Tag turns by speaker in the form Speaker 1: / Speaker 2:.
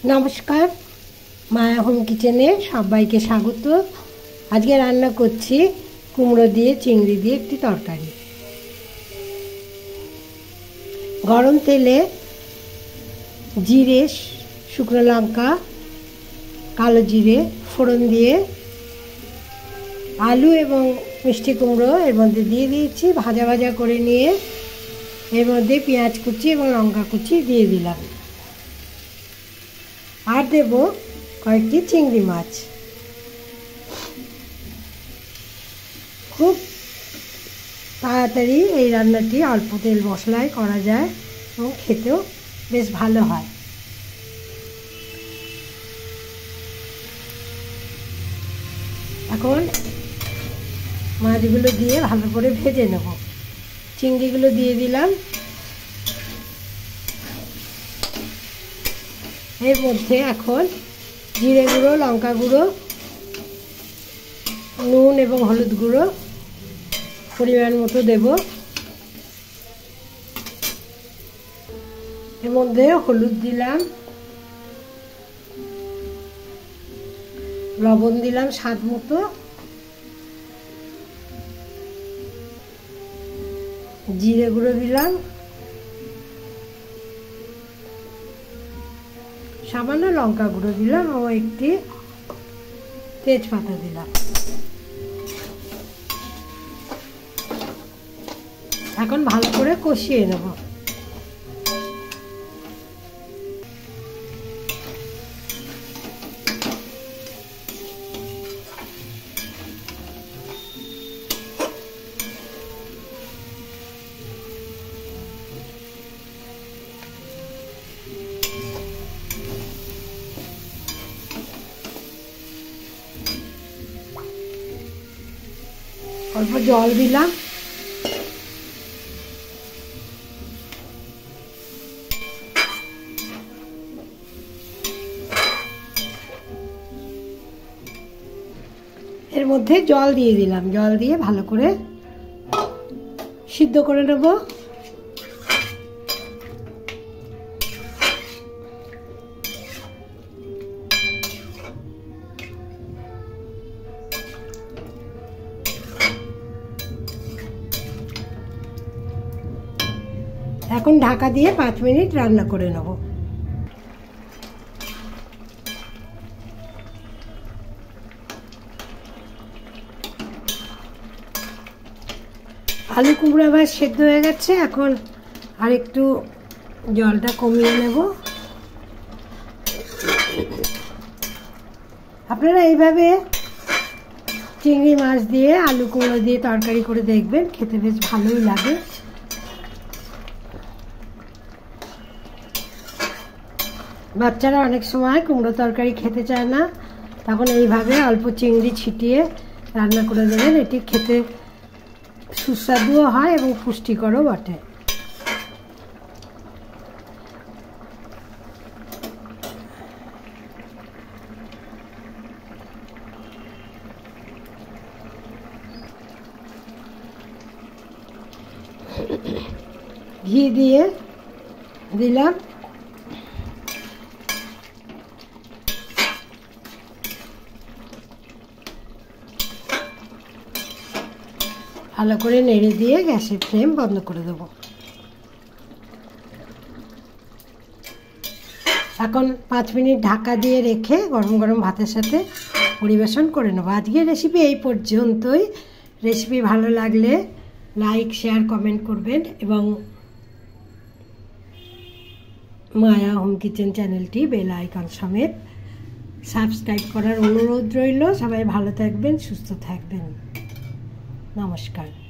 Speaker 1: नमस्कार माया होम किचेने सबाइके स्वागत। आज के रान्ना करछि कुमड़ो दिए चिंगड़ी दिए एकटी तरकारी। गरम तेले जिरे शुकनो लंका कालो जिरे फोड़न दिए आलू एवं मिष्टि कुमड़ो एर मध्य दिए दिएछि। भाजा भाजा करे निये एर मध्य पेंयाज कुचि एवं लंका कुचि दिए दिलाम और देव कयेकटी चिंगड़ी माछ। खूब ताड़ाताड़ी এই রান্নাটি অল্প তেল মশলায় করা যায় এবং খেতেও বেশ ভালো হয়। এখন মাছগুলো দিয়ে ভালো করে ভেজে নেব। চিংড়িগুলো দিয়ে দিলাম। এর মধ্যে এখন জিরে গুঁড়ো লঙ্কা গুঁড়ো নুন এবং হলুদ গুঁড়ো পরিমাণ মতো দেব। এর মধ্যে হলুদ দিলাম, লবণ দিলাম স্বাদ মতো, জিরে গুঁড়ো দিলাম, সামান্য লঙ্কা গুঁড়ো দিলাম ও একটি তেজপাতা দিলাম। এখন ভালো করে কষিয়ে নেব। অল্প জল দিলাম। এর মধ্যে জল দিয়ে দিলাম। জল দিয়ে ভালো করে সিদ্ধ করে নেব। এখন ঢাকা দিয়ে 5 মিনিট রান্না করে নেব। আলু কুমড়া মাছ সেদ্ধ হয়ে গেছে। এখন আর একটু জলটা কমিয়ে নেব। আপনারা এইভাবে চিংড়ি মাছ দিয়ে আলু কুমড়ো দিয়ে তরকারি করে দেখবেন, খেতে বেশ ভালোই লাগে। বাচ্চারা অনেক সময় কুমড়ো তরকারি খেতে চায় না, তখন এইভাবে অল্প চিংড়ি ছিটিয়ে রান্না করে দেবেন। এটি খেতে সুস্বাদুও হয় এবং পুষ্টিকরও বটে। ঘি দিয়ে দিলাম। ভালো করে নেড়ে দিয়ে গ্যাসের ফ্লেম বন্ধ করে দেব। এখন 5 মিনিট ঢাকা দিয়ে রেখে গরম গরম ভাতের সাথে পরিবেশন করে নেব। আজকের রেসিপি এই পর্যন্তই। রেসিপি ভালো লাগলে লাইক শেয়ার কমেন্ট করবেন এবং মায়া হোম কিচেন চ্যানেলটি বেল আইকন সমেত সাবস্ক্রাইব করার অনুরোধ রইল। সবাই ভালো থাকবেন, সুস্থ থাকবেন। नमस्कार।